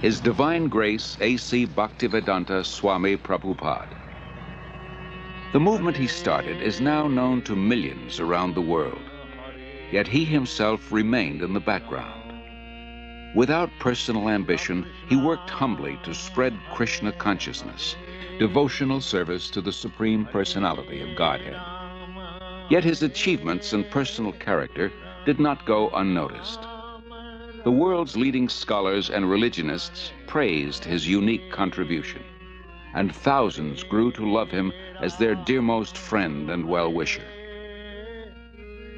His Divine Grace A.C Bhaktivedanta Swāmi Prabhupāda. The movement he started is now known to millions around the world, yet he himself remained in the background. Without personal ambition, he worked humbly to spread Kṛṣṇa consciousness, devotional service to the Supreme Personality of Godhead. Yet his achievements and personal character did not go unnoticed. The world's leading scholars and religionists praised his unique contribution, and thousands grew to love him as their dearmost friend and well-wisher.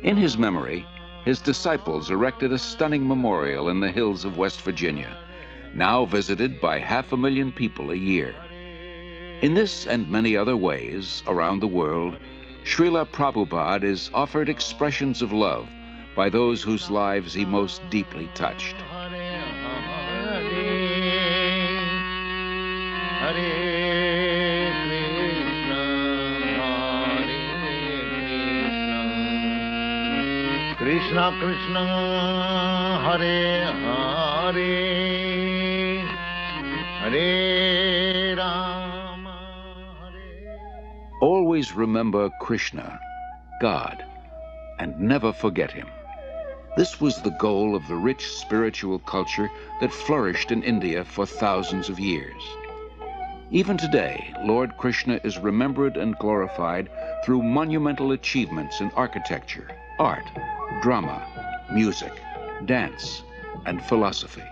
In his memory, his disciples erected a stunning memorial in the hills of West Virginia, now visited by 500,000 people a year. In this and many other ways around the world, Śrīla Prabhupāda is offered expressions of love by those whose lives he most deeply touched. Kṛṣṇa Kṛṣṇa Hare Hare Hare Rama Hare. Always remember Kṛṣṇa, God, and never forget him. This was the goal of the rich spiritual culture that flourished in India for thousands of years. Even today, Lord Kṛṣṇa is remembered and glorified through monumental achievements in architecture, art, drama, music, dance, and philosophy.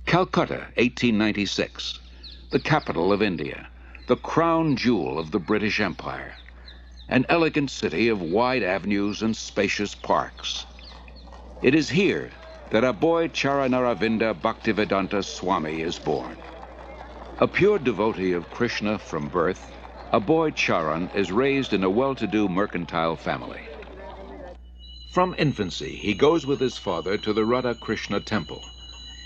Calcutta, 1896, the capital of India, the crown jewel of the British Empire, an elegant city of wide avenues and spacious parks. It is here that Abhay Charanaravinda Bhaktivedanta Swāmi is born. A pure devotee of Kṛṣṇa from birth, Abhay Charan is raised in a well-to-do mercantile family. From infancy, he goes with his father to the Radha Kṛṣṇa temple,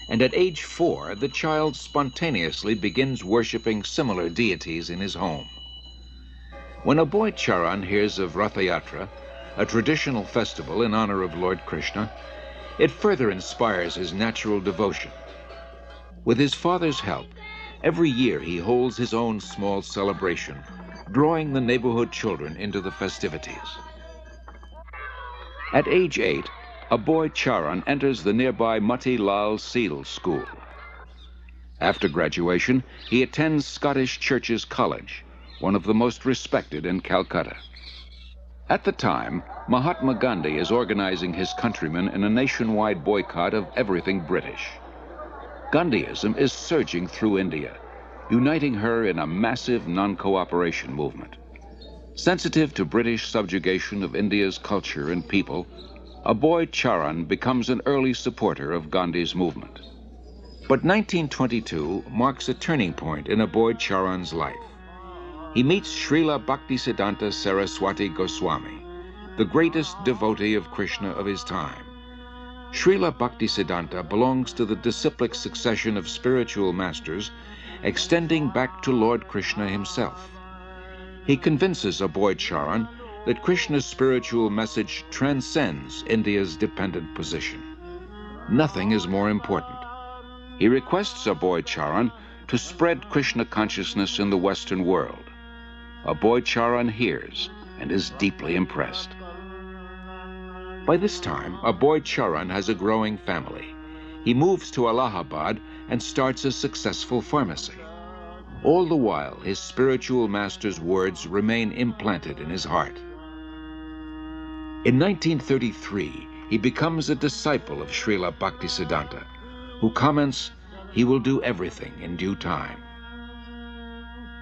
and at age 4, the child spontaneously begins worshipping similar deities in his home. When Abhay Charan hears of Ratha Yatra, a traditional festival in honor of Lord Kṛṣṇa, it further inspires his natural devotion. With his father's help, every year he holds his own small celebration, drawing the neighborhood children into the festivities. At age 8, Abhay Charan enters the nearby Mati Lal Seal School. After graduation, he attends Scottish Churches College, one of the most respected in Calcutta. At the time, Mahatma Gandhi is organizing his countrymen in a nationwide boycott of everything British. Gandhiism is surging through India, uniting her in a massive non-cooperation movement. Sensitive to British subjugation of India's culture and people, Abhay Charan becomes an early supporter of Gandhi's movement. But 1922 marks a turning point in Abhay Charan's life. He meets Śrīla Bhaktisiddhanta Saraswati Goswami, the greatest devotee of Kṛṣṇa of his time. Śrīla Bhaktisiddhanta belongs to the disciplic succession of spiritual masters extending back to Lord Kṛṣṇa himself. He convinces Abhay Charan that Kṛṣṇa's spiritual message transcends India's dependent position. Nothing is more important. He requests Abhay Charan to spread Kṛṣṇa consciousness in the Western world. Abhay Charan hears and is deeply impressed. By this time, Abhay Charan has a growing family. He moves to Allahabad and starts a successful pharmacy. All the while, his spiritual master's words remain implanted in his heart. In 1933, he becomes a disciple of Śrīla Bhaktisiddhanta, who comments, "He will do everything in due time."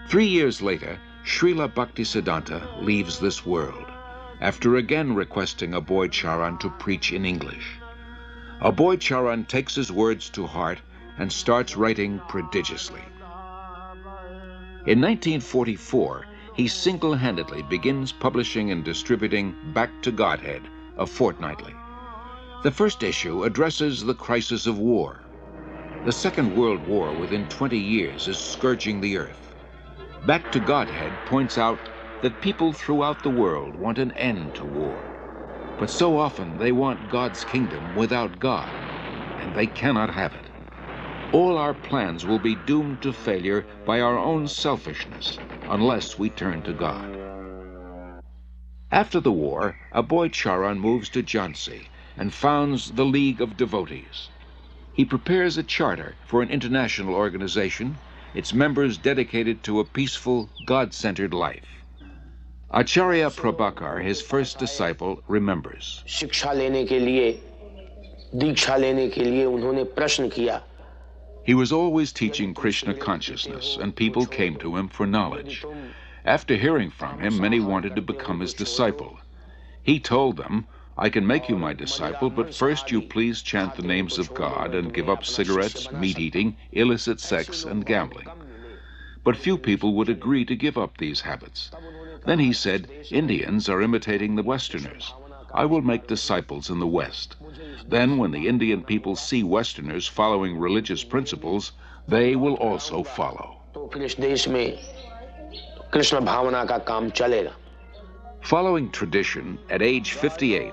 3 years later, Śrīla Bhaktisiddhanta leaves this world, after again requesting Abhay Charan to preach in English. Abhay Charan takes his words to heart and starts writing prodigiously. In 1944, he single-handedly begins publishing and distributing Back to Godhead, a fortnightly. The first issue addresses the crisis of war. The Second World War within 20 years is scourging the earth. Back to Godhead points out that people throughout the world want an end to war. But so often they want God's kingdom without God. and they cannot have it. All our plans will be doomed to failure by our own selfishness unless we turn to God. After the war, a boy Charan moves to Jhansi and founds the League of Devotees. He prepares a charter for an international organization, its members dedicated to a peaceful, God-centered life. Acharya Prabhakar, his first disciple, remembers. शिक्षा लेने के लिए, दीक्षा लेने के लिए उन्होंने प्रश्न किया. He was always teaching Krishna consciousness, and people came to him for knowledge. After hearing from him, many wanted to become his disciple. He told them, I can make you my disciple, but first you please chant the names of God and give up cigarettes, meat-eating, illicit sex, and gambling. But few people would agree to give up these habits. Then he said, Indians are imitating the Westerners. I will make disciples in the West. Then when the Indian people see Westerners following religious principles, they will also follow. Following tradition, at age 58,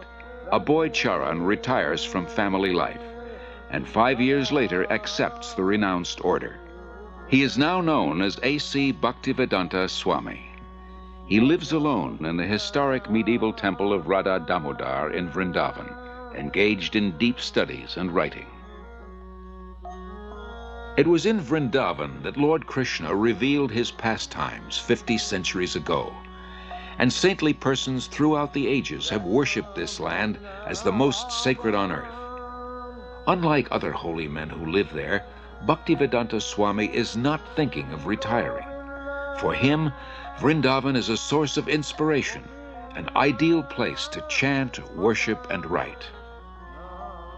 a boy Charan retires from family life, and 5 years later accepts the renounced order. He is now known as A.C Bhaktivedanta Swāmi. He lives alone in the historic medieval temple of Radha Damodar in Vrindavan, engaged in deep studies and writing. It was in Vrindavan that Lord Kṛṣṇa revealed his pastimes 50 centuries ago, and saintly persons throughout the ages have worshipped this land as the most sacred on earth. Unlike other holy men who live there, Bhaktivedanta Swāmi is not thinking of retiring. For him, Vrindavan is a source of inspiration, an ideal place to chant, worship, and write.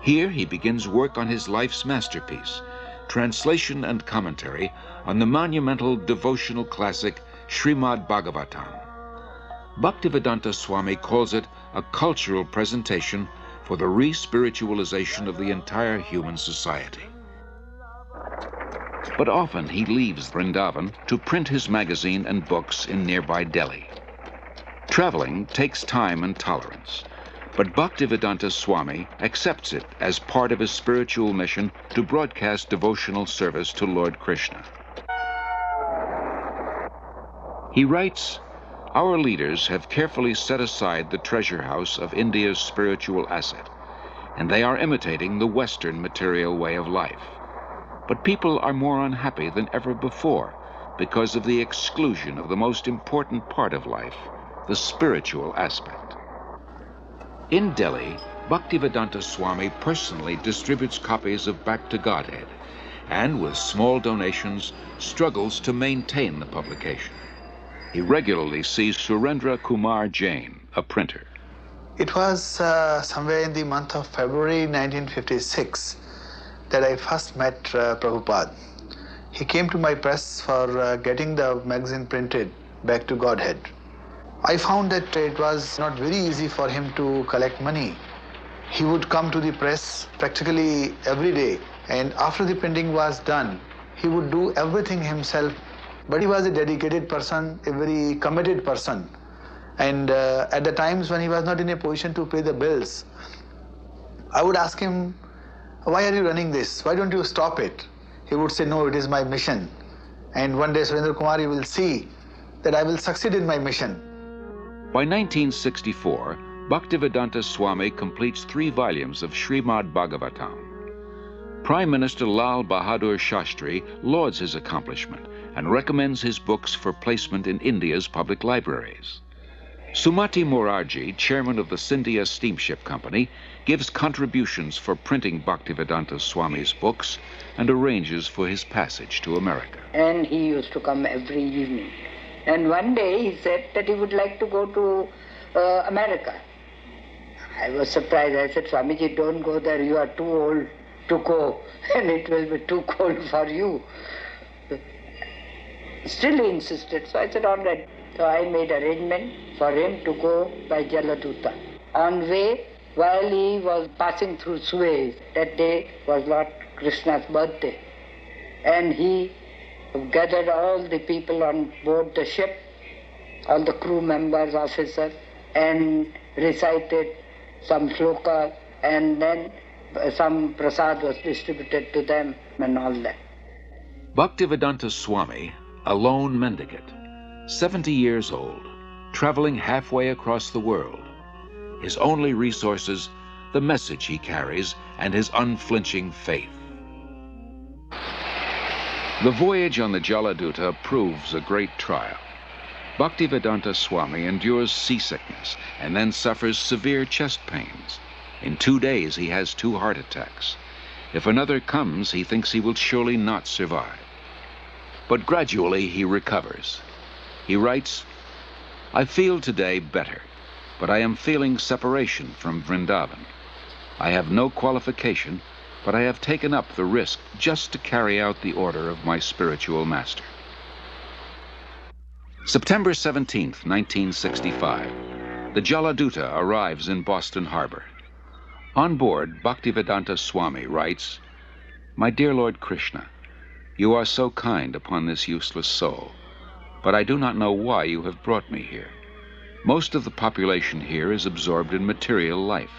Here he begins work on his life's masterpiece, translation and commentary on the monumental devotional classic Śrīmad Bhagavatam. Bhaktivedanta Swāmi calls it a cultural presentation for the re-spiritualization of the entire human society. But often he leaves Vrindavan to print his magazine and books in nearby Delhi. Traveling takes time and tolerance, but Bhaktivedanta Swāmi accepts it as part of his spiritual mission to broadcast devotional service to Lord Kṛṣṇa. He writes, our leaders have carefully set aside the treasure house of India's spiritual asset, and they are imitating the Western material way of life. But people are more unhappy than ever before because of the exclusion of the most important part of life, the spiritual aspect. In Delhi, Bhaktivedanta Swāmi personally distributes copies of Back to Godhead, and with small donations, struggles to maintain the publication. He regularly sees Surendra Kumar Jain, a printer. It was somewhere in the month of February 1956 that I first met Prabhupada. He came to my press for getting the magazine printed, Back to Godhead. I found that it was not very easy for him to collect money. He would come to the press practically every day, and after the printing was done, he would do everything himself. But he was a dedicated person, a very committed person. And at the times when he was not in a position to pay the bills, I would ask him, why are you running this? Why don't you stop it? He would say, no, it is my mission. And one day, Surendra Kumar, you will see that I will succeed in my mission. By 1964, Bhaktivedanta Swāmi completes 3 volumes of Śrīmad Bhagavatam. Prime Minister Lal Bahadur Shastri lauds his accomplishment and recommends his books for placement in India's public libraries. Sumati Morarji, chairman of the Scindia Steamship Company, gives contributions for printing Bhaktivedanta Swāmi's books and arranges for his passage to America. And he used to come every evening. And one day he said that he would like to go to America. I was surprised. I said, Swamiji, don't go there. You are too old to go, and it will be too cold for you. Still he insisted. So I said, all right. So I made arrangement for him to go by Jaladuta. On way, while he was passing through Suez, that day was Lord Kṛṣṇa's birthday. And he gathered all the people on board the ship, all the crew members, officers, and recited some shlokas, and then some prasad was distributed to them and all that. Bhaktivedanta Swāmi, a lone mendicant, 70 years old, traveling halfway across the world. His only resources, the message he carries and his unflinching faith. The voyage on the Jaladuta proves a great trial. Bhaktivedanta Swāmi endures seasickness and then suffers severe chest pains. In 2 days, he has 2 heart attacks. If another comes, he thinks he will surely not survive. But gradually, he recovers. He writes, "I feel today better, but I am feeling separation from Vrindavan. I have no qualification, but I have taken up the risk just to carry out the order of my spiritual master." September 17th, 1965. The Jaladuta arrives in Boston Harbor. On board, Bhaktivedanta Swāmi writes, "My dear Lord Kṛṣṇa, you are so kind upon this useless soul, but I do not know why you have brought me here. Most of the population here is absorbed in material life.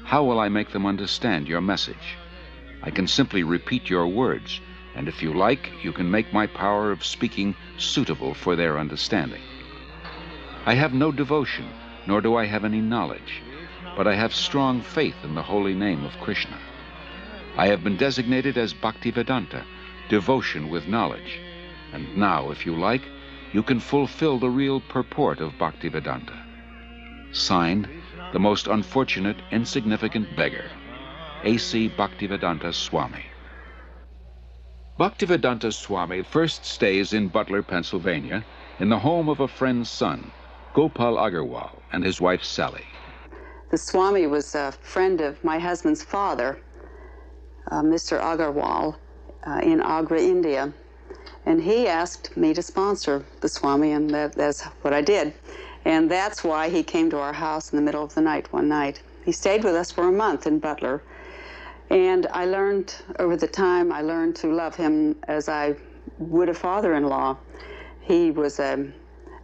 How will I make them understand your message? I can simply repeat your words, and if you like, you can make my power of speaking suitable for their understanding. I have no devotion, nor do I have any knowledge, but I have strong faith in the holy name of Kṛṣṇa. I have been designated as Bhaktivedanta, devotion with knowledge, and now, if you like, you can fulfill the real purport of Bhaktivedanta. Signed, the most unfortunate, insignificant beggar, A.C Bhaktivedanta Swāmi." Bhaktivedanta Swāmi first stays in Butler, Pennsylvania, in the home of a friend's son, Gopal Agarwal, and his wife Sally. The Swami was a friend of my husband's father, Mr. Agarwal, in Agra, India. And he asked me to sponsor the Swami, and that's what I did. And that's why he came to our house in the middle of the night one night. He stayed with us for a month in Butler. And I learned, over the time, I learned to love him as I would a father-in-law. He was a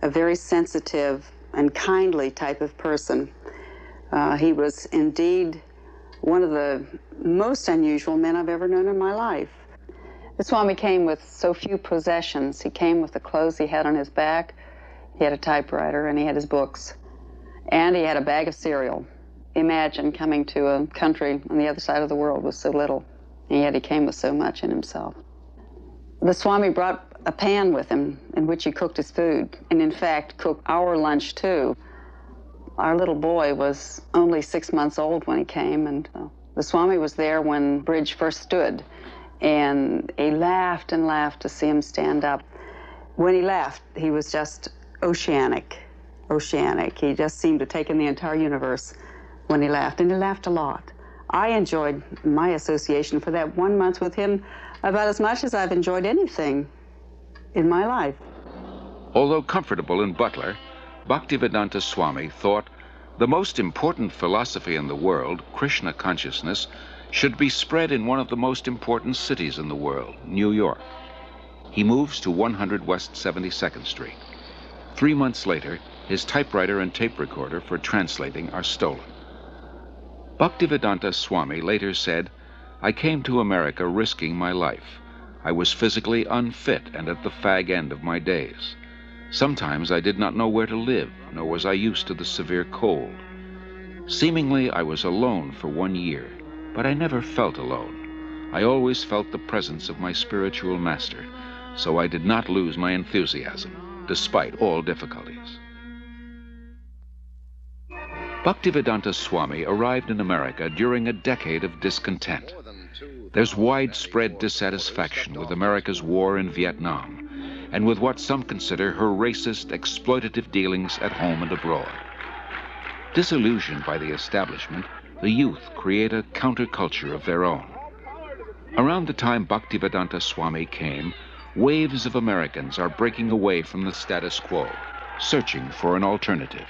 very sensitive and kindly type of person. He was indeed one of the most unusual men I've ever known in my life. The Swami came with so few possessions. He came with the clothes he had on his back. He had a typewriter, and he had his books. And he had a bag of cereal. Imagine coming to a country on the other side of the world with so little, and yet he came with so much in himself. The Swami brought a pan with him in which he cooked his food, and in fact cooked our lunch too. Our little boy was only 6 months old when he came, and the Swami was there when Bridge first stood, and he laughed and laughed to see him stand up. When he laughed, he was just oceanic. He just seemed to take in the entire universe when he laughed, and he laughed a lot. I enjoyed my association for that 1 month with him about as much as I've enjoyed anything in my life. Although comfortable in Butler, Bhaktivedanta Swāmi thought the most important philosophy in the world, Kṛṣṇa consciousness, should be spread in one of the most important cities in the world, New York. He moves to 100 West 72nd Street. 3 months later, his typewriter and tape recorder for translating are stolen. Bhaktivedanta Swāmi later said, "I came to America risking my life. I was physically unfit and at the fag end of my days. Sometimes I did not know where to live, nor was I used to the severe cold. Seemingly I was alone for 1 year, but I never felt alone. I always felt the presence of my spiritual master, so I did not lose my enthusiasm, despite all difficulties." Bhaktivedanta Swāmi arrived in America during a decade of discontent. There's widespread dissatisfaction with America's war in Vietnam, and with what some consider her racist, exploitative dealings at home and abroad. Disillusioned by the establishment, the youth create a counterculture of their own. Around the time Bhaktivedanta Swāmi came, waves of Americans are breaking away from the status quo, searching for an alternative.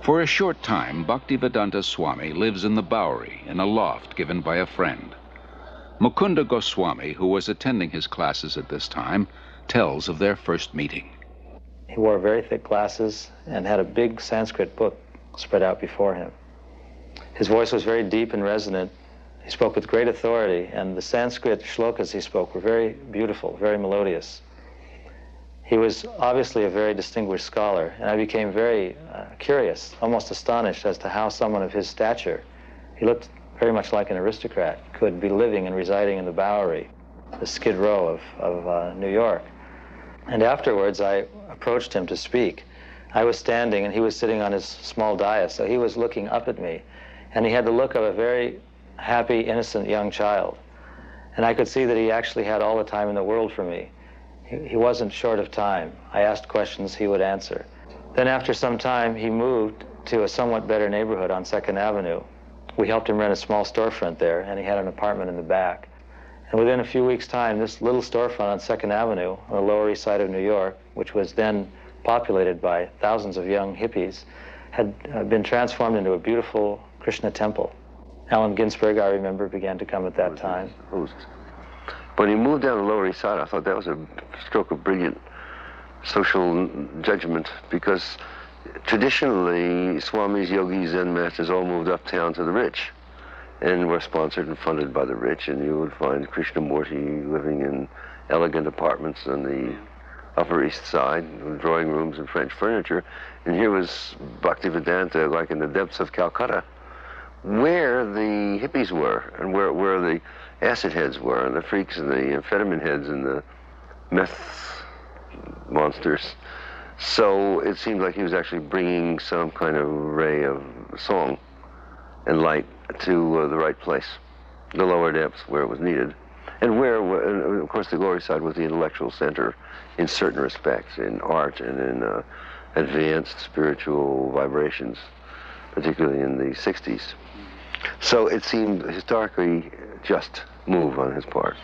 For a short time, Bhaktivedanta Swāmi lives in the Bowery in a loft given by a friend. Mukunda Goswami, who was attending his classes at this time, tells of their first meeting. He wore very thick glasses and had a big Sanskrit book spread out before him. His voice was very deep and resonant. He spoke with great authority, and the Sanskrit shlokas he spoke were very beautiful, very melodious. He was obviously a very distinguished scholar, and I became very curious, almost astonished as to how someone of his stature, he looked very much like an aristocrat, could be living and residing in the Bowery, the Skid Row of New York. And afterwards, I approached him to speak. I was standing, and he was sitting on his small dais, so he was looking up at me, and he had the look of a very happy, innocent young child. And I could see that he actually had all the time in the world for me. He wasn't short of time. I asked questions, he would answer. Then after some time, he moved to a somewhat better neighborhood on 2nd Avenue. We helped him rent a small storefront there, and he had an apartment in the back. And within a few weeks' time, this little storefront on 2nd Avenue, on the Lower East Side of New York, which was then populated by thousands of young hippies, had been transformed into a beautiful Kṛṣṇa temple. Allen Ginsberg, I remember, began to come at that time. When he moved down the Lower East Side, I thought that was a stroke of brilliant social judgment, because traditionally, Swami's, yogis, Zen masters all moved uptown to the rich and were sponsored and funded by the rich, and you would find Krishnamurti living in elegant apartments on the Upper East Side, with drawing rooms and French furniture, and here was Bhaktivedanta, like in the depths of Calcutta, where the hippies were, and where the acid heads were, and the freaks, and the amphetamine heads, and the meth monsters. So it seemed like he was actually bringing some kind of ray of song and light to the right place, the lower depths where it was needed, and where, of course, the glory side was the intellectual center in certain respects, in art and in advanced spiritual vibrations, particularly in the 60s. So it seemed historically just move on his part.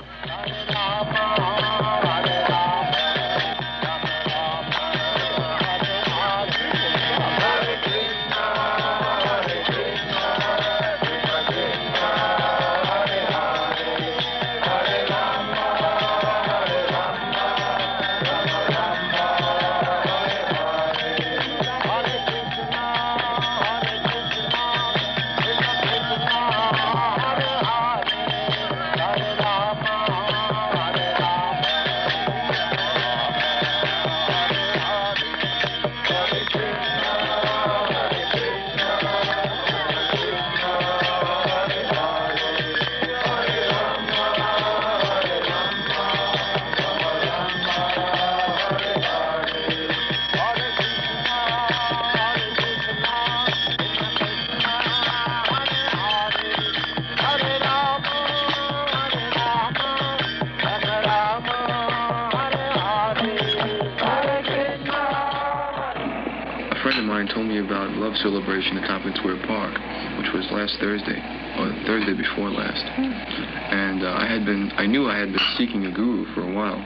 Celebration at Tompkins Square Park, which was last Thursday, or Thursday before last. And I knew I had been seeking a guru for a while.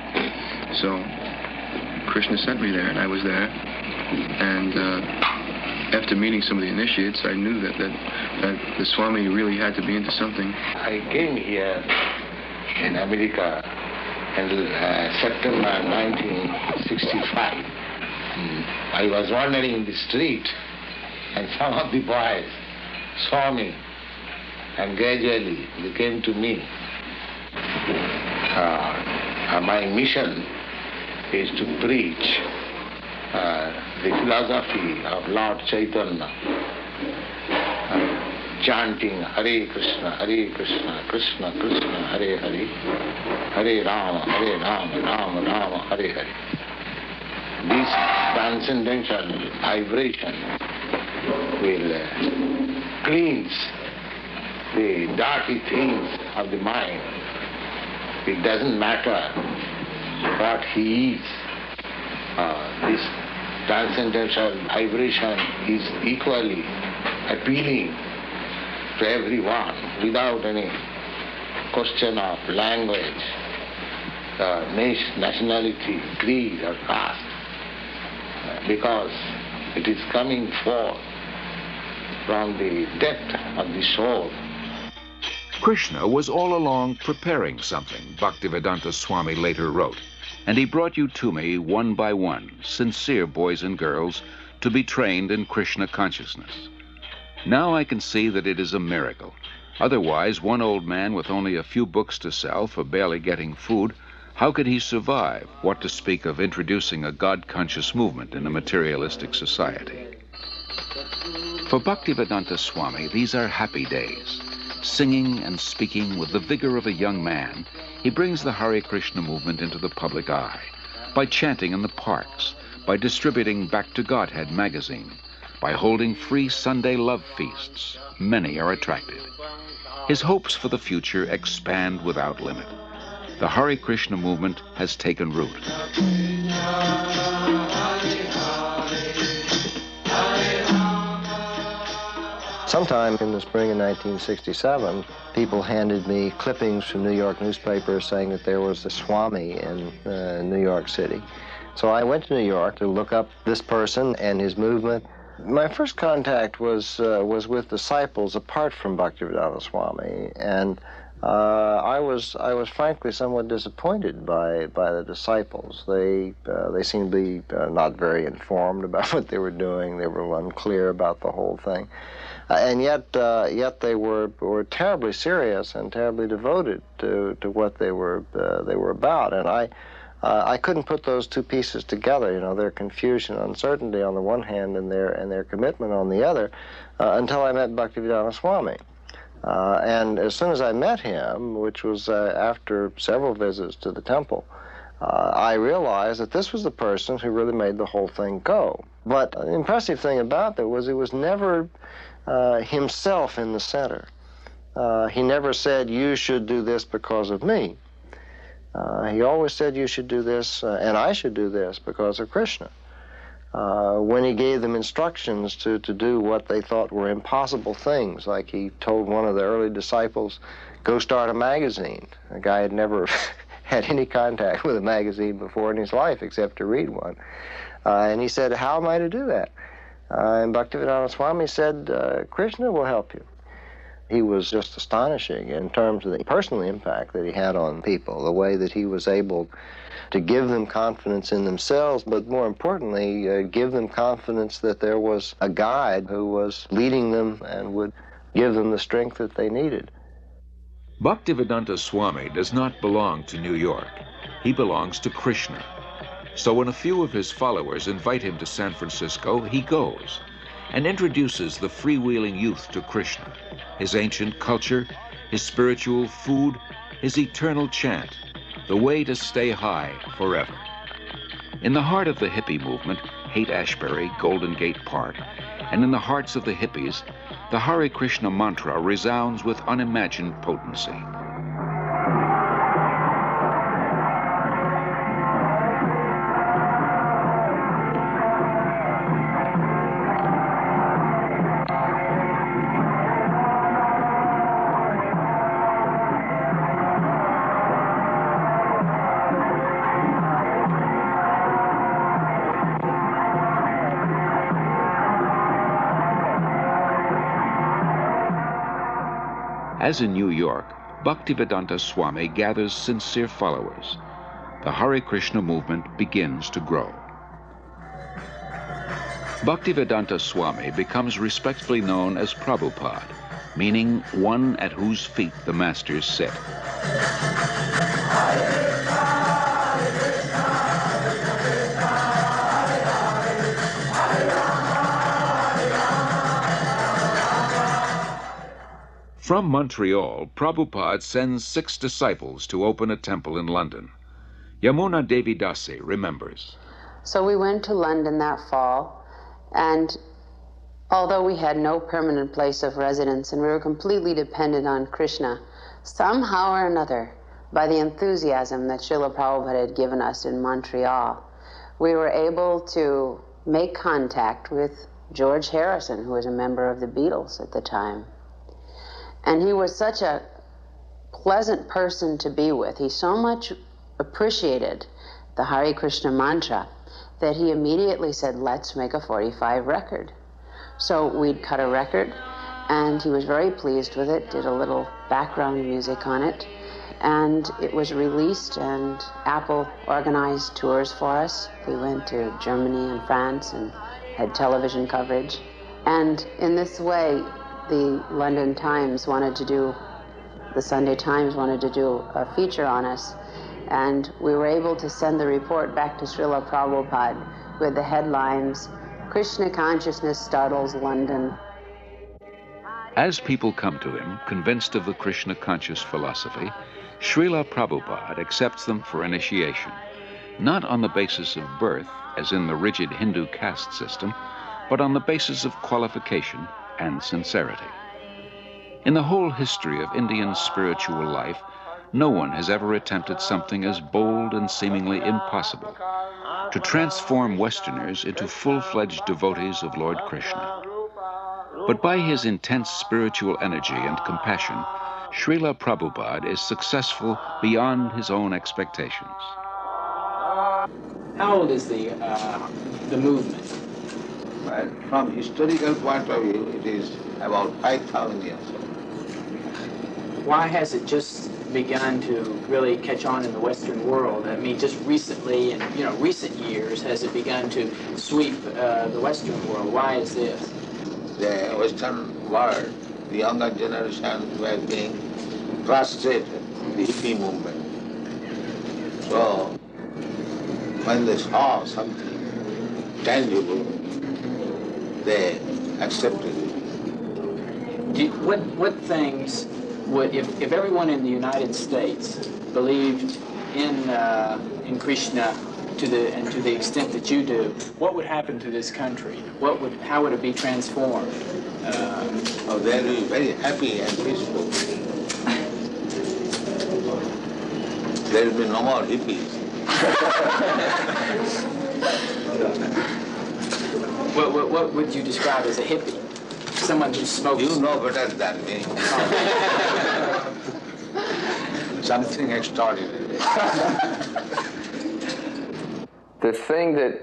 So Kṛṣṇa sent me there, and I was there. And after meeting some of the initiates, I knew that the Swami really had to be into something. I came here in America in September 1965. I was wandering in the street, and some of the boys saw me, and gradually they came to me. My mission is to preach the philosophy of Lord Chaitanya, chanting Hare Kṛṣṇa, Krishna Krishna, Hare Hare, Hare Rama, Rama Rama, Hare Hare. This transcendental vibration will cleanse the dirty things of the mind. It doesn't matter what he is. This transcendental vibration is equally appealing to everyone without any question of language, nationality, creed or caste, because it is coming forth from the depth of the soul. Kṛṣṇa was all along preparing something, Bhaktivedanta Swāmi later wrote, and he brought you to me one by one, sincere boys and girls, to be trained in Kṛṣṇa consciousness. Now I can see that it is a miracle. Otherwise, one old man with only a few books to sell for barely getting food, how could he survive? What to speak of introducing a God-conscious movement in a materialistic society? For Bhaktivedanta Swāmi, these are happy days. Singing and speaking with the vigor of a young man, he brings the Hare Krishna movement into the public eye by chanting in the parks, by distributing Back to Godhead magazine, by holding free Sunday love feasts. Many are attracted. His hopes for the future expand without limit. The Hare Krishna movement has taken root. Sometime in the spring of 1967, people handed me clippings from New York newspapers saying that there was a Swami in New York City. So I went to New York to look up this person and his movement. My first contact was with disciples apart from Bhaktivedanta Swāmi, and I was frankly somewhat disappointed by the disciples. They seemed to be not very informed about what they were doing. They were unclear about the whole thing. And yet they were terribly serious and terribly devoted to what they were about. And I couldn't put those two pieces together. You know, their confusion, uncertainty on the one hand, and their commitment on the other, until I met Bhaktivedanta Swāmi. And as soon as I met him, which was after several visits to the temple, I realized that this was the person who really made the whole thing go. But the impressive thing about that was he was never himself in the center. He never said, you should do this because of me. He always said, you should do this, and I should do this because of Kṛṣṇa. When he gave them instructions to do what they thought were impossible things, like he told one of the early disciples, go start a magazine. The guy had never had any contact with a magazine before in his life except to read one. And he said, how am I to do that? And Bhaktivedanta Swāmi said, Kṛṣṇa will help you. He was just astonishing in terms of the personal impact that he had on people, the way that he was able to give them confidence in themselves, but more importantly, give them confidence that there was a guide who was leading them and would give them the strength that they needed. Bhaktivedanta Swāmi does not belong to New York. He belongs to Kṛṣṇa. So when a few of his followers invite him to San Francisco, he goes and introduces the freewheeling youth to Kṛṣṇa, his ancient culture, his spiritual food, his eternal chant, the way to stay high forever. In the heart of the hippie movement, Haight-Ashbury, Golden Gate Park, and in the hearts of the hippies, the Hare Krishna mantra resounds with unimagined potency. As in New York, Bhaktivedanta Swāmi gathers sincere followers. The Hare Krishna movement begins to grow. Bhaktivedanta Swāmi becomes respectfully known as Prabhupāda, meaning one at whose feet the masters sit. From Montreal, Prabhupada sends 6 disciples to open a temple in London. Yamuna Devi Dasi remembers. So we went to London that fall, and although we had no permanent place of residence and we were completely dependent on Kṛṣṇa, somehow or another, by the enthusiasm that Śrīla Prabhupāda had given us in Montreal, we were able to make contact with George Harrison, who was a member of the Beatles at the time. And he was such a pleasant person to be with. He so much appreciated the Hare Krishna mantra that he immediately said, let's make a 45 record. So we'd cut a record, and he was very pleased with it, did a little background music on it, and it was released, and Apple organized tours for us. We went to Germany and France and had television coverage. And in this way, the London Times wanted to do, the Sunday Times wanted to do a feature on us. And we were able to send the report back to Śrīla Prabhupāda with the headlines, "Krishna Consciousness Startles London." As people come to him, convinced of the Krishna conscious philosophy, Śrīla Prabhupāda accepts them for initiation, not on the basis of birth, as in the rigid Hindu caste system, but on the basis of qualification and sincerity. In the whole history of Indian spiritual life, no one has ever attempted something as bold and seemingly impossible, to transform Westerners into full-fledged devotees of Lord Krishna. But by his intense spiritual energy and compassion, Śrīla Prabhupāda is successful beyond his own expectations. How old is the movement? Well, from historical point of view, it is about 5,000 years old. Why has it just begun to really catch on in the Western world? I mean, just recently, in recent years, has it begun to sweep the Western world? Why is this? The Western world, the younger generation were being frustrated with the hippie movement. So, when they saw something tangible, they accepted it. What things would, if everyone in the United States believed in Krishna to the extent that you do, what would happen to this country? How would it be transformed? They'll be very happy and peaceful. There will be no more hippies. What would you describe as a hippie? Someone who smokes? You know better than me. Something extraordinary. The thing that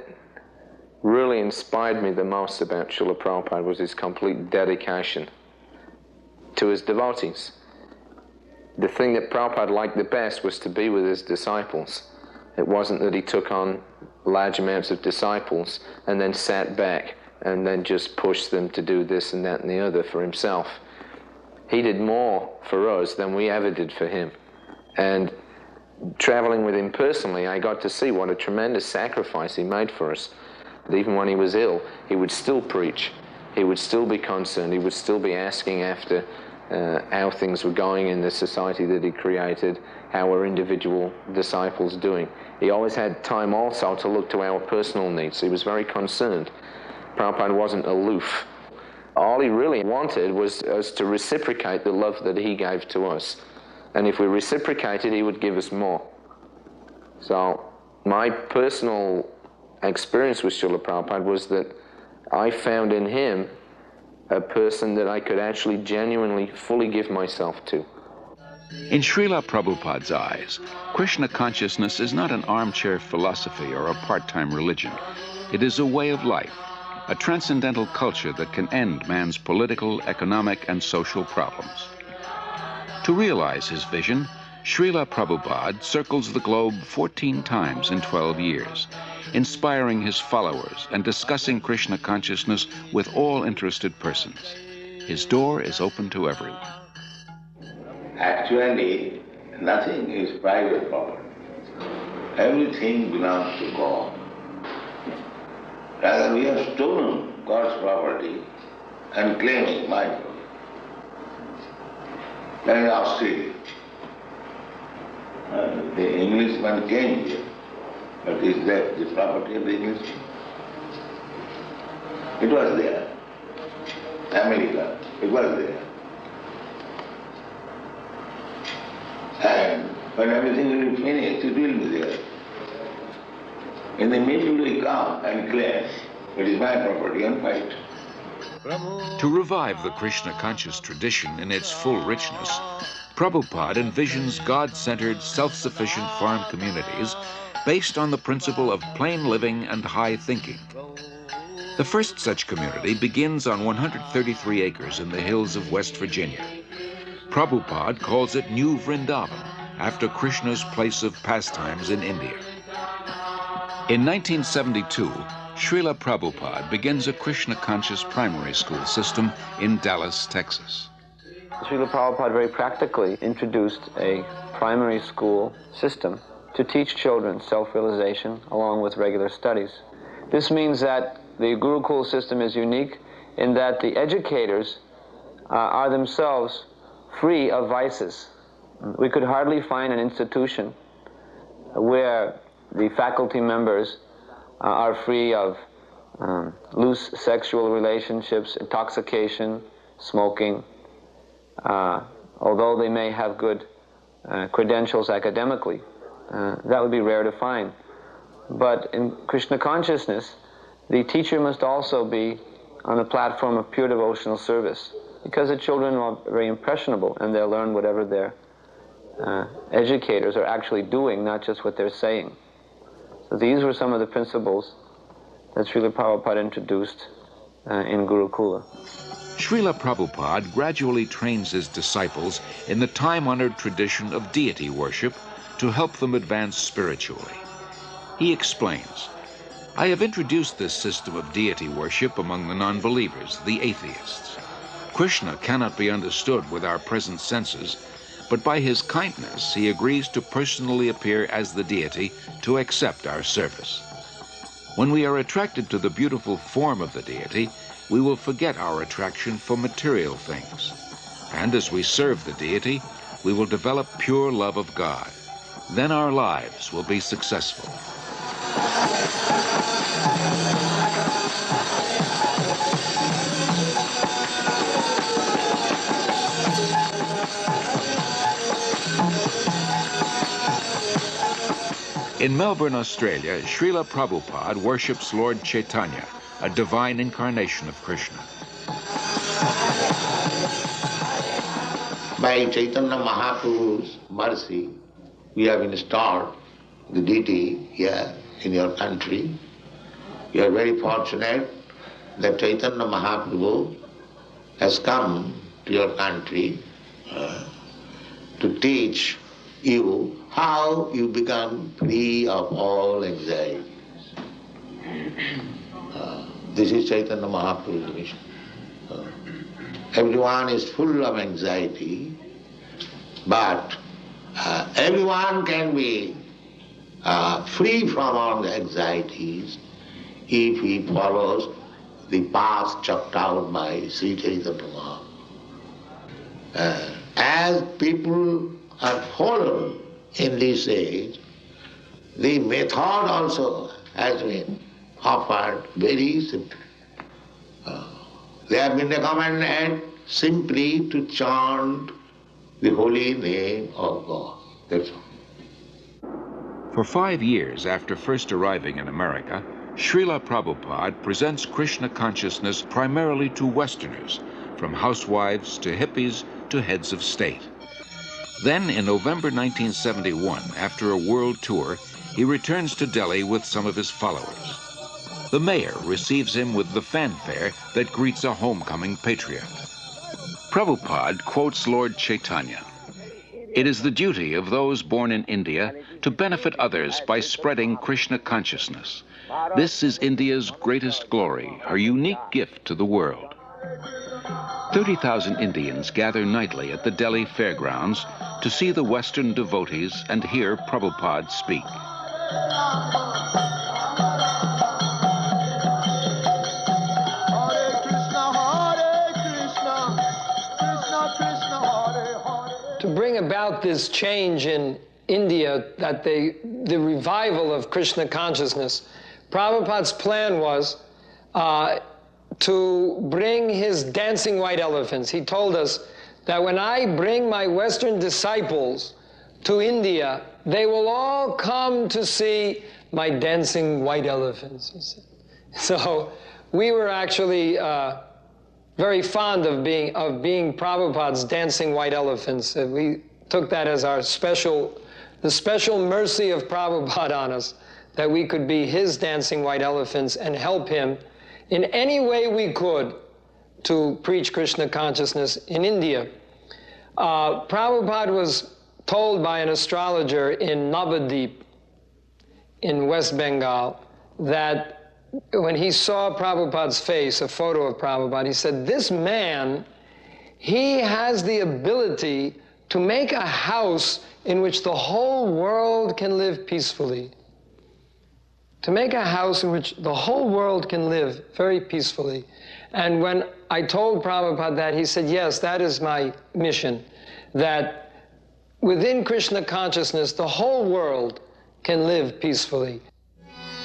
really inspired me the most about Śrīla Prabhupāda was his complete dedication to his devotees. The thing that Prabhupada liked the best was to be with his disciples. It wasn't that he took on large amounts of disciples and then sat back and then just pushed them to do this and that and the other for himself. He did more for us than we ever did for him. And traveling with him personally, I got to see what a tremendous sacrifice he made for us. Even when he was ill, he would still preach. He would still be concerned. He would still be asking after how things were going in the society that he created, how were individual disciples doing. He always had time also to look to our personal needs. He was very concerned. Prabhupada wasn't aloof. All he really wanted was us to reciprocate the love that he gave to us. And if we reciprocated, he would give us more. So my personal experience with Śrīla Prabhupada was that I found in him a person that I could actually genuinely, fully give myself to. In Śrīla Prabhupāda's eyes, Krishna consciousness is not an armchair philosophy or a part-time religion. It is a way of life, a transcendental culture that can end man's political, economic, and social problems. To realize his vision, Śrīla Prabhupāda circles the globe 14 times in 12 years, inspiring his followers and discussing Krishna consciousness with all interested persons. His door is open to everyone. Actually, nothing is private property. Everything belongs to God. Rather, we have stolen God's property and claiming my property. That is Australia. The Englishman came here, but is that the property of the Englishman? It was there. America, it was there. And when everything will be finished, it will be there. In the middle will come and claim, it is my property and fight. To revive the Krishna conscious tradition in its full richness, Prabhupada envisions God-centered, self-sufficient farm communities based on the principle of plain living and high thinking. The first such community begins on 133 acres in the hills of West Virginia. Prabhupada calls it New Vrindavan, after Krishna's place of pastimes in India. In 1972, Śrīla Prabhupāda begins a Krishna-conscious primary school system in Dallas, Texas. Śrīla Prabhupāda very practically introduced a primary school system to teach children self-realization along with regular studies. This means that the Gurukul system is unique in that the educators are themselves free of vices. We could hardly find an institution where the faculty members are free of loose sexual relationships, intoxication, smoking, although they may have good credentials academically. That would be rare to find. But in Krishna consciousness, the teacher must also be on a platform of pure devotional service, because the children are very impressionable and they'll learn whatever their educators are actually doing, not just what they're saying. So these were some of the principles that Śrīla Prabhupāda introduced in Gurukula. Śrīla Prabhupāda gradually trains his disciples in the time-honored tradition of deity worship to help them advance spiritually. He explains, "I have introduced this system of deity worship among the non-believers, the atheists. Kṛṣṇa cannot be understood with our present senses, but by his kindness he agrees to personally appear as the deity to accept our service. When we are attracted to the beautiful form of the deity, we will forget our attraction for material things. And as we serve the deity, we will develop pure love of God. Then our lives will be successful." In Melbourne, Australia, Śrīla Prabhupāda worships Lord Chaitanya, a divine incarnation of Kṛṣṇa. By Chaitanya Mahaprabhu's mercy, we have installed the deity here in your country. You are very fortunate that Chaitanya Mahaprabhu has come to your country to teach you how you become free of all anxiety. This is Chaitanya Mahaprabhu's mission. Everyone is full of anxiety, but everyone can be free from all the anxieties if he follows the path chalked out by Sri Chaitanya Mahaprabhu. As people are fallen in this age, the method also has been offered very simply. They have been recommended simply to chant the holy name of God. That's all. For 5 years after first arriving in America, Śrīla Prabhupāda presents Krishna consciousness primarily to Westerners, from housewives to hippies to heads of state. Then, in November 1971, after a world tour, he returns to Delhi with some of his followers. The mayor receives him with the fanfare that greets a homecoming patriot. Prabhupada quotes Lord Chaitanya, "It is the duty of those born in India to benefit others by spreading Krishna consciousness. This is India's greatest glory, her unique gift to the world." 30,000 Indians gather nightly at the Delhi fairgrounds to see the Western devotees and hear Prabhupada speak. To bring about this change in India, that the revival of Krishna consciousness, Prabhupada's plan was to bring his dancing white elephants. He told us that when I bring my Western disciples to India, they will all come to see my dancing white elephants, he said. So we were actually very fond of being Prabhupada's dancing white elephants. We took that as the special mercy of Prabhupada on us, that we could be his dancing white elephants and help him in any way we could to preach Krishna consciousness in India. Prabhupada was told by an astrologer in Navadip in West Bengal that when he saw Prabhupada's face, a photo of Prabhupada, he said, this man, he has the ability to make a house in which the whole world can live peacefully. To make a house in which the whole world can live very peacefully. And when I told Prabhupada that, he said, yes, that is my mission, that within Krishna consciousness, the whole world can live peacefully.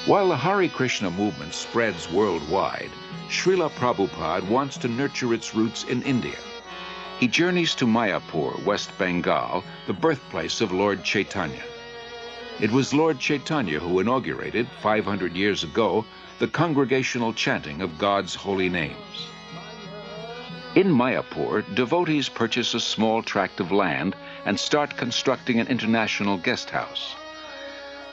While the Hare Krishna movement spreads worldwide, Śrīla Prabhupāda wants to nurture its roots in India. He journeys to Mayapur, West Bengal, the birthplace of Lord Chaitanya. It was Lord Chaitanya who inaugurated, 500 years ago, the congregational chanting of God's holy names. In Mayapur, devotees purchase a small tract of land and start constructing an international guest house.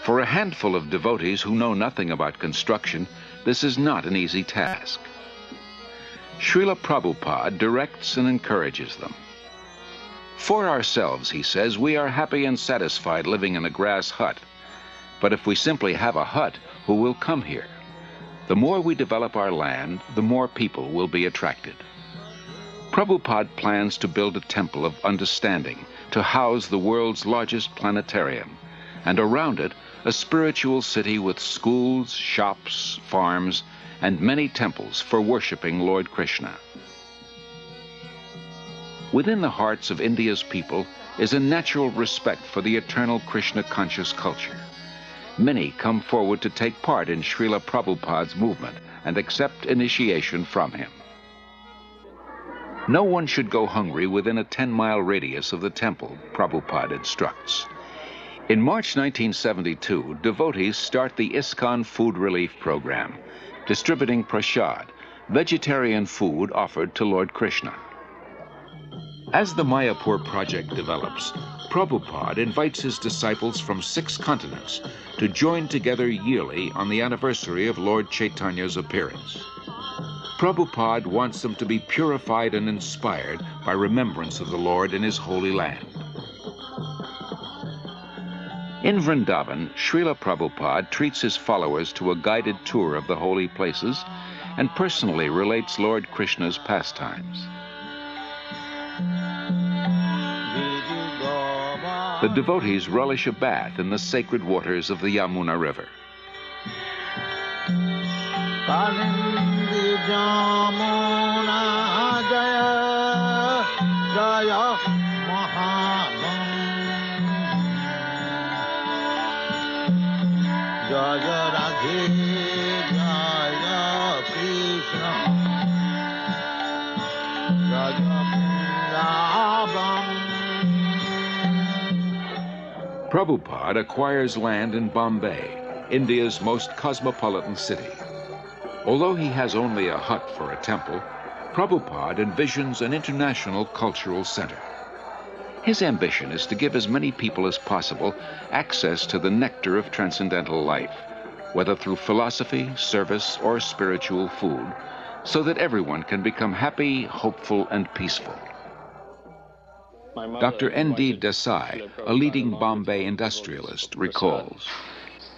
For a handful of devotees who know nothing about construction, this is not an easy task. Śrīla Prabhupāda directs and encourages them. For ourselves, he says, we are happy and satisfied living in a grass hut. But if we simply have a hut, who will come here? The more we develop our land, the more people will be attracted. Prabhupada plans to build a temple of understanding to house the world's largest planetarium, and around it, a spiritual city with schools, shops, farms, and many temples for worshiping Lord Kṛṣṇa. Within the hearts of India's people is a natural respect for the eternal Krishna-conscious culture. Many come forward to take part in Śrīla Prabhupāda's movement and accept initiation from him. No one should go hungry within a 10-mile radius of the temple, Prabhupada instructs. In March 1972, devotees start the ISKCON Food Relief Program, distributing prasad, vegetarian food offered to Lord Kṛṣṇa. As the Mayapur project develops, Prabhupada invites his disciples from 6 continents to join together yearly on the anniversary of Lord Chaitanya's appearance. Prabhupada wants them to be purified and inspired by remembrance of the Lord in his holy land. In Vrindavan, Śrīla Prabhupāda treats his followers to a guided tour of the holy places and personally relates Lord Kṛṣṇa's pastimes. The devotees relish a bath in the sacred waters of the Yamuna River. Prabhupada acquires land in Bombay, India's most cosmopolitan city. Although he has only a hut for a temple, Prabhupada envisions an international cultural center. His ambition is to give as many people as possible access to the nectar of transcendental life, whether through philosophy, service, or spiritual food, so that everyone can become happy, hopeful, and peaceful. Dr. N.D. Desai, a leading Bombay industrialist, recalls.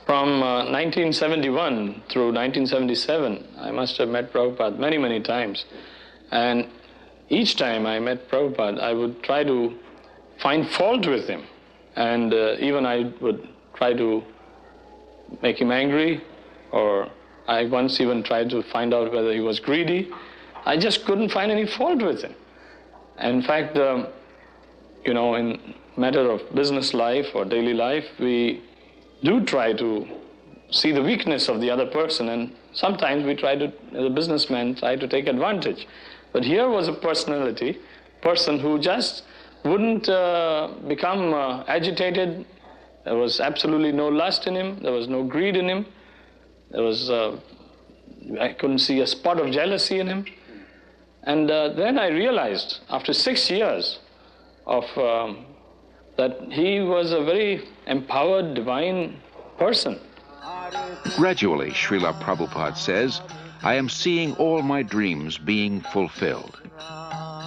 From 1971 through 1977, I must have met Prabhupada many, many times. And each time I met Prabhupada, I would try to find fault with him. And even I would try to make him angry, or I once even tried to find out whether he was greedy. I just couldn't find any fault with him. In fact, you know, in matter of business life or daily life, we do try to see the weakness of the other person, and sometimes we try to, as a businessman, try to take advantage. But here was a person who just wouldn't become agitated. There was absolutely no lust in him. There was no greed in him. There was, I couldn't see a spot of jealousy in him. And then I realized, after 6 years of that he was a very empowered, divine person. Gradually, Śrīla Prabhupāda says, I am seeing all my dreams being fulfilled.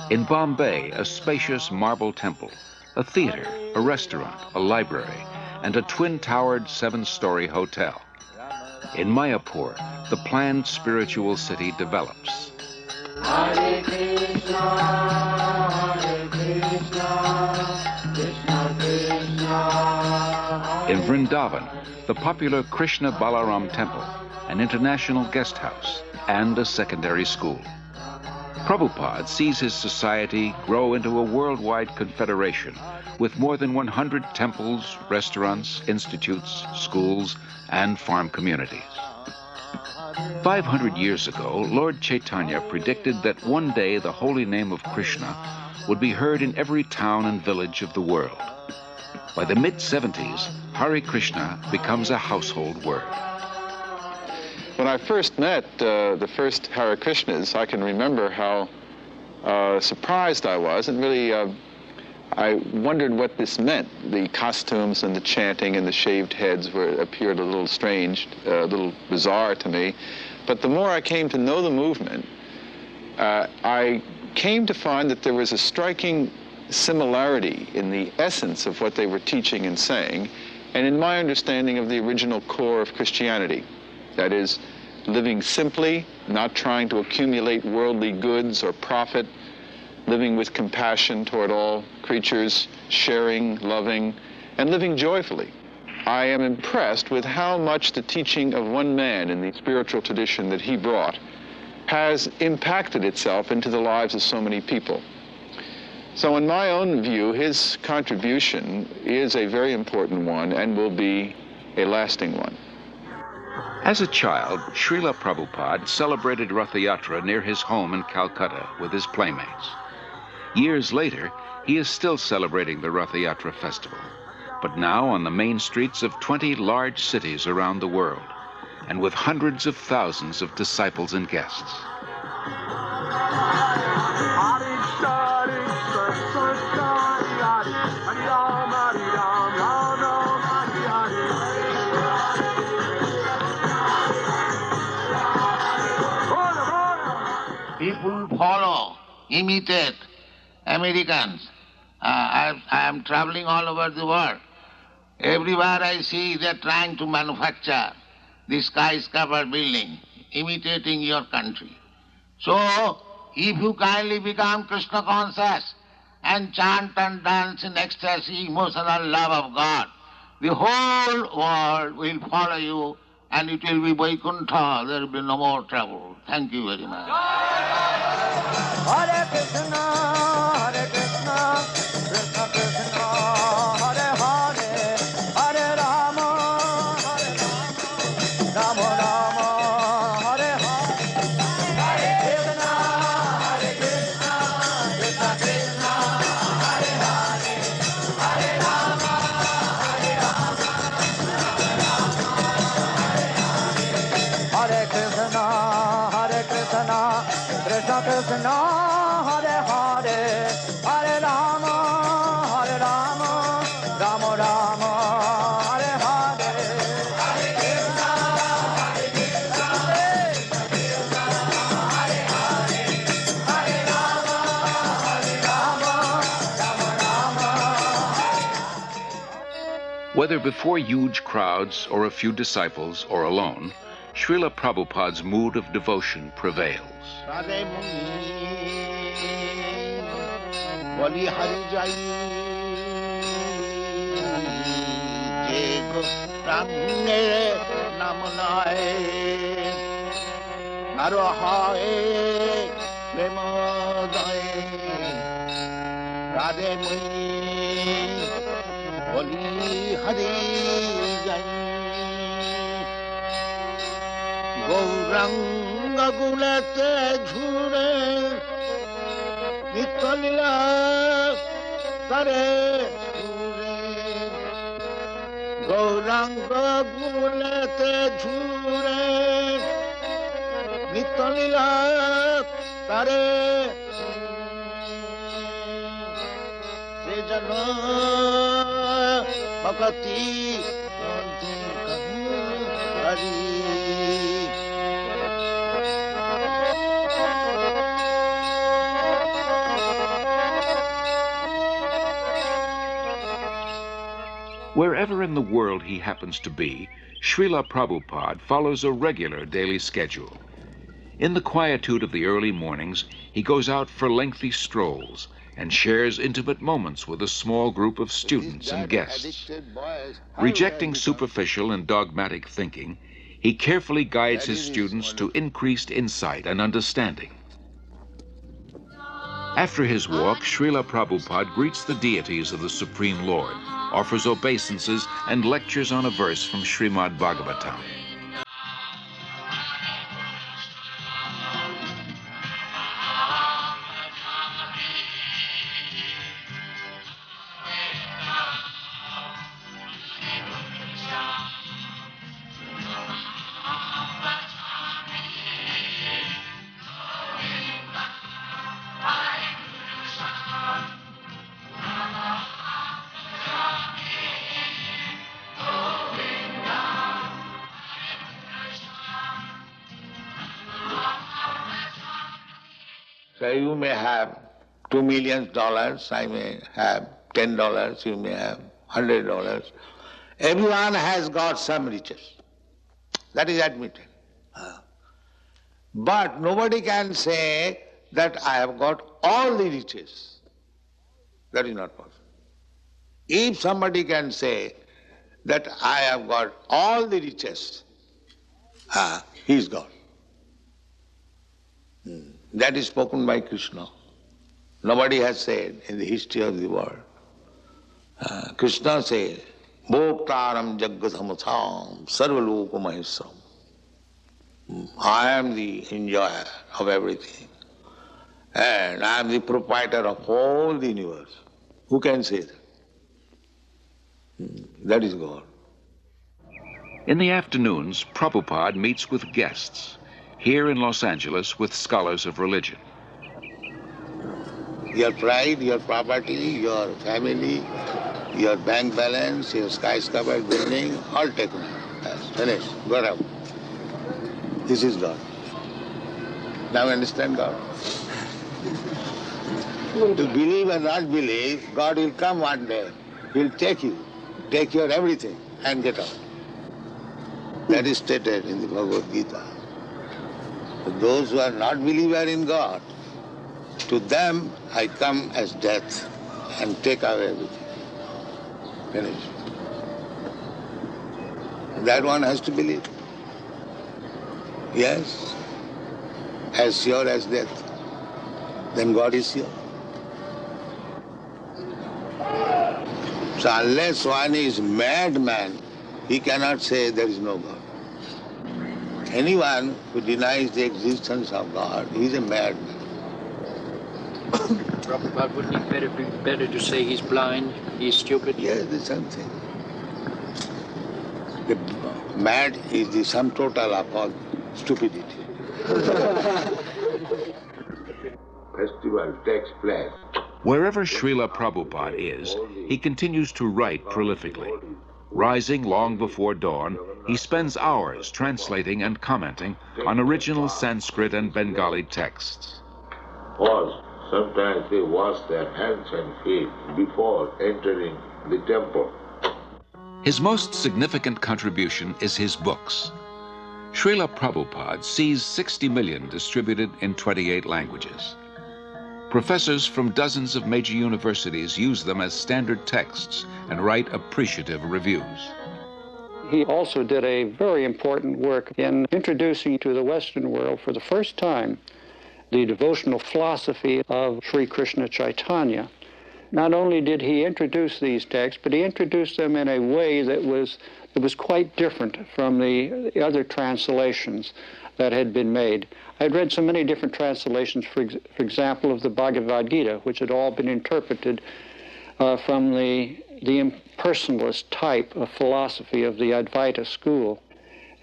In Bombay, a spacious marble temple, a theater, a restaurant, a library, and a twin-towered 7-story hotel. In Mayapur, the planned spiritual city develops. Hare Krishna, Hare Krishna, Krishna Krishna. In Vrindavan, the popular Kṛṣṇa Balaram Temple, an international guest house, and a secondary school. Prabhupada sees his society grow into a worldwide confederation with more than 100 temples, restaurants, institutes, schools, and farm communities. 500 years ago, Lord Chaitanya predicted that one day the holy name of Krishna would be heard in every town and village of the world. By the mid-70s, Hare Krishna becomes a household word. When I first met the first Hare Krishnas, I can remember how surprised I was, and really I wondered what this meant. The costumes and the chanting and the shaved heads appeared a little strange, a little bizarre to me. But the more I came to know the movement, I came to find that there was a striking similarity in the essence of what they were teaching and saying, and in my understanding of the original core of Christianity. That is, living simply, not trying to accumulate worldly goods or profit, living with compassion toward all creatures, sharing, loving, and living joyfully. I am impressed with how much the teaching of one man in the spiritual tradition that he brought has impacted itself into the lives of so many people. So in my own view, his contribution is a very important one and will be a lasting one. As a child, Śrīla Prabhupāda celebrated Rath Yatra near his home in Calcutta with his playmates. Years later, he is still celebrating the Rath Yatra festival, but now on the main streets of 20 large cities around the world, and with hundreds of thousands of disciples and guests. People follow, imitate Americans. I am traveling all over the world. Everywhere I see they're trying to manufacture the skyscraper building, imitating your country. So, if you kindly become Krishna conscious and chant and dance in ecstasy, emotional love of God, the whole world will follow you and it will be Vaikuntha. There will be no more trouble. Thank you very much. Hare Krishna, Hare Krishna, Krishna Krishna, Hare Hare, Hare Rama, Hare Rama, Rama Rama, Hare Hare, Hare Krishna, Hare Krishna, Krishna Krishna, Hare Hare, Hare Rama, Hare Rama, Hare Krishna, Hare Krishna, Krishna Krishna, Hare Hare, Hare Rama, Hare Rama, Rama Rama, Hare Hare, Hare Krishna, Hare Krishna, Krishna Krishna, Hare Hare, Hare Rama, Hare Rama, Rama Rama. Whether before huge crowds or a few disciples or alone, Śrīla Prabhupāda's mood of devotion prevails. Radhe Muni, Bali Hari Jai, Jego Ramne Namanai, Arohae Premadai, Radhe Muni, Bali Hari Jai. Gauranga gulate jhure, Nitya lila tare jhure. Gauranga gulate jhure, Nitya lila tare. Se jana bhakti hari. Wherever Wherever in the world he happens to be, Śrīla Prabhupāda follows a regular daily schedule. In the quietude of the early mornings, he goes out for lengthy strolls and shares intimate moments with a small group of students and guests. Rejecting superficial and dogmatic thinking, he carefully guides his students to increased insight and understanding. After his walk, Śrīla Prabhupāda greets the deities of the Supreme Lord, offers obeisances, and lectures on a verse from Srimad Bhagavatam. So you may have $2 million, I may have $10, you may have $100. Everyone has got some riches. That is admitted. But nobody can say that I have got all the riches. That is not possible. If somebody can say that I have got all the riches, he is God. That is spoken by Kṛṣṇa. Nobody has said in the history of the world. Kṛṣṇa says, Bhoktaram Jaggathamutham Sarvaloka Maheswaram. I am the enjoyer of everything. And I am the proprietor of all the universe. Who can say that? That is God. In the afternoons, Prabhupada meets with guests. Here in Los Angeles with scholars of religion. Your pride, your property, your family, your bank balance, your skyscraper building, all taken. Yes, finished. Got out. This is God. Now understand God. To believe or not believe, God will come one day. He'll take you, take your everything and get out. That is stated in the Bhagavad Gita. Those who are not believers in God, to them I come as death and take away everything. Finished. That one has to believe. Yes, as sure as death. Then God is sure. So unless one is madman, he cannot say there is no God. Anyone who denies the existence of God, he is a madman. Prabhupada, wouldn't it be better to say he's blind, he's stupid? Yes, the same thing. The mad is the sum total of all stupidity. Festival takes place. Wherever Śrīla Prabhupāda is, he continues to write prolifically. Rising long before dawn, he spends hours translating and commenting on original Sanskrit and Bengali texts. Or sometimes they wash their hands and feet before entering the temple. His most significant contribution is his books. Śrīla Prabhupāda sees 60 million distributed in 28 languages. Professors from dozens of major universities use them as standard texts and write appreciative reviews. He also did a very important work in introducing to the Western world for the first time the devotional philosophy of Sri Krishna Chaitanya. Not only did he introduce these texts, but he introduced them in a way that was quite different from the other translations that had been made. I had read so many different translations, for example, of the Bhagavad Gita, which had all been interpreted from the impersonalist type of philosophy of the Advaita school.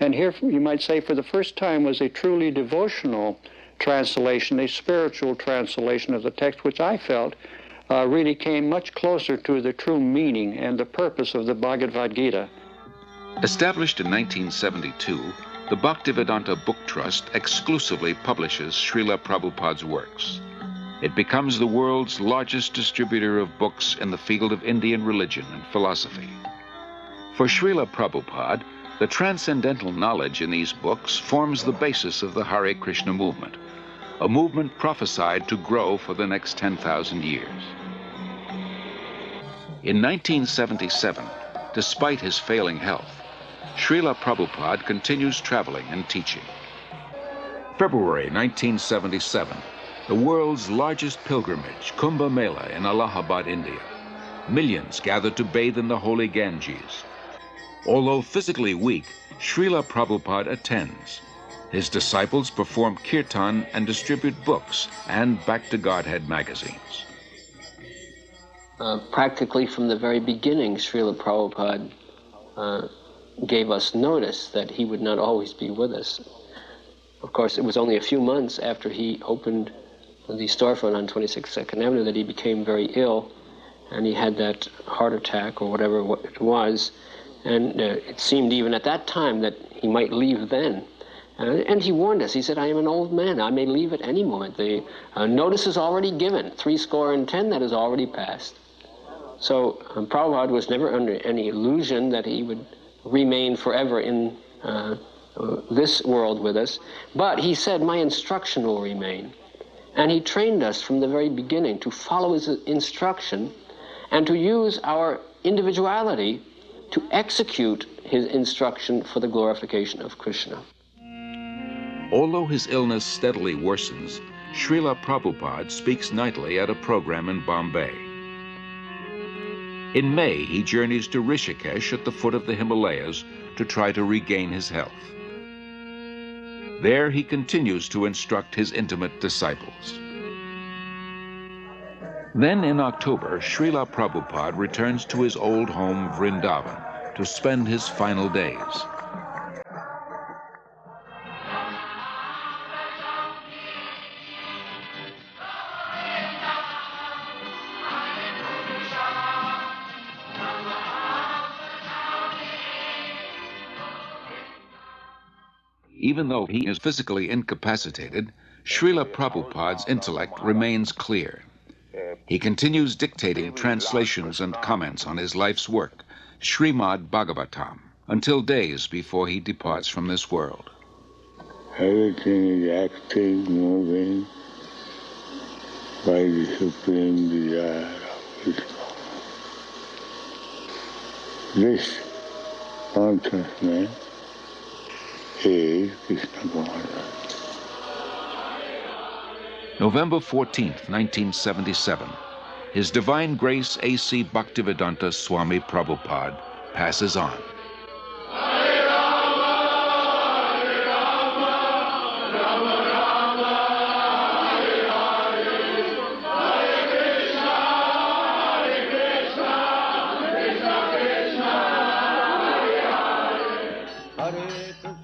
And here, you might say, for the first time was a truly devotional translation, a spiritual translation of the text, which I felt really came much closer to the true meaning and the purpose of the Bhagavad Gita. Established in 1972, the Bhaktivedanta Book Trust exclusively publishes Śrīla Prabhupāda's works. It becomes the world's largest distributor of books in the field of Indian religion and philosophy. For Śrīla Prabhupāda, the transcendental knowledge in these books forms the basis of the Hare Krishna movement, a movement prophesied to grow for the next 10,000 years. In 1977, despite his failing health, Śrīla Prabhupāda continues traveling and teaching. February 1977, the world's largest pilgrimage, Kumbh Mela in Allahabad, India. Millions gathered to bathe in the holy Ganges. Although physically weak, Śrīla Prabhupāda attends. His disciples perform kirtan and distribute books and Back to Godhead magazines. Practically from the very beginning, Śrīla Prabhupada gave us notice that he would not always be with us. Of course, it was only a few months after he opened the storefront on 26th 2nd Avenue that he became very ill, and he had that heart attack or whatever it was, and it seemed even at that time that he might leave then. And he warned us. He said, I am an old man. I may leave at any moment. The notice is already given. 70 that has already passed. So Prabhupada was never under any illusion that he would remain forever in this world with us. But he said, my instruction will remain. And he trained us from the very beginning to follow his instruction and to use our individuality to execute his instruction for the glorification of Kṛṣṇa. Although his illness steadily worsens, Śrīla Prabhupāda speaks nightly at a program in Bombay. In May, he journeys to Rishikesh at the foot of the Himalayas to try to regain his health. There, he continues to instruct his intimate disciples. Then in October, Śrīla Prabhupāda returns to his old home, Vrindavan, to spend his final days. Even though he is physically incapacitated, Śrīla Prabhupāda's intellect remains clear. He continues dictating translations and comments on his life's work, Śrīmad Bhagavatam, until days before he departs from this world. Everything is active, moving by the supreme desire of Krishna. This consciousness is Kṛṣṇa consciousness. November 14th, 1977, His Divine Grace A.C Bhaktivedanta Swāmi Prabhupāda passes on.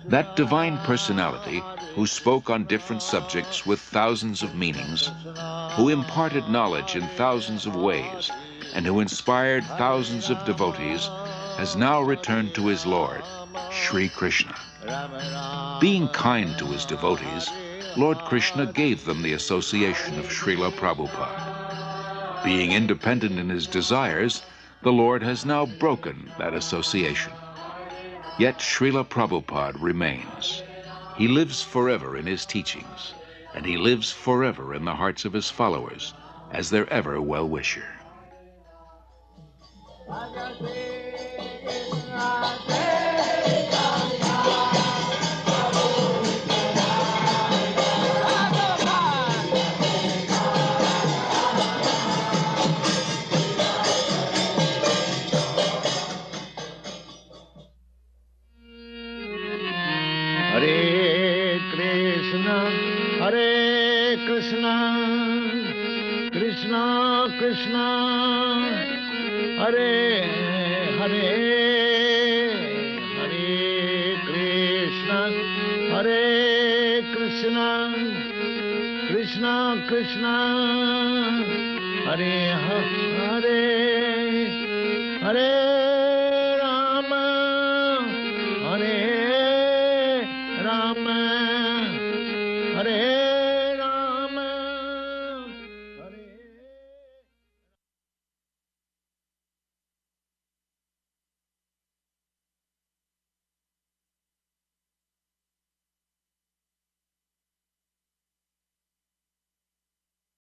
That divine personality who spoke on different subjects with thousands of meanings, who imparted knowledge in thousands of ways, and who inspired thousands of devotees, has now returned to his Lord, Sri Krishna. Being kind to his devotees, Lord Krishna gave them the association of Śrīla Prabhupāda. Being independent in his desires, the Lord has now broken that association. Yet Śrīla Prabhupāda remains. He lives forever in his teachings, and he lives forever in the hearts of his followers as their ever well-wisher. Hare Krishna, Krishna Krishna, Hare Hare, Hare Krishna, Hare Krishna, Krishna Krishna, Hare Hare, Hare